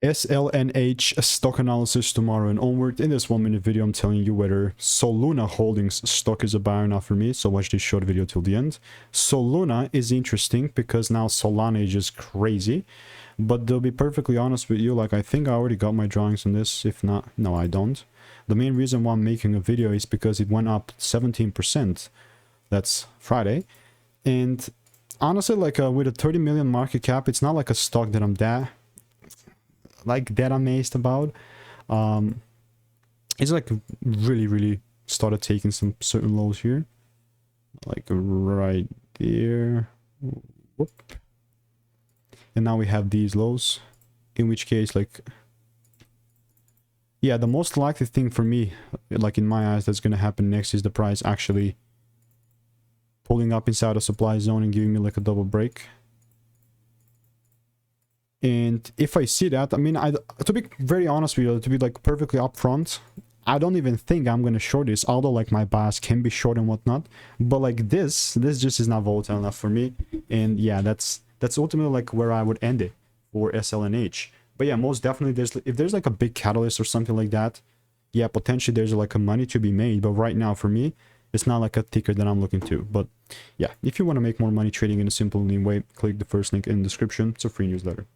SLNH Stock Analysis tomorrow and onward. In this 1-minute video, I'm telling you whether Soluna Holdings stock is a buy or not for me. So watch this short video till the end. Soluna is interesting because now Solana is just crazy. But to be perfectly honest with you, like I think I already got my drawings on this. If not, no, I don't. The main reason why I'm making a video is because it went up 17%. That's Friday. And honestly, like with a 30 million market cap, it's not like a stock that I'm that amazed about. It's like really started taking some certain lows here, like right there. Whoop. And now we have these lows, in which case, like, yeah, the most likely thing for me, like in my eyes, that's gonna happen next is the price actually pulling up inside a supply zone and giving me like a double break. And if I see that, I mean, to be very honest with you, to be like perfectly upfront, I don't even think I'm gonna short this, although like my bias can be short and whatnot. But like this just is not volatile enough for me. And yeah, that's ultimately like where I would end it for SLNH. But yeah, most definitely if there's like a big catalyst or something like that, yeah, potentially there's like a money to be made. But right now for me, it's not like a ticker that I'm looking to. But yeah, if you want to make more money trading in a simple, lean way, click the first link in the description. It's a free newsletter.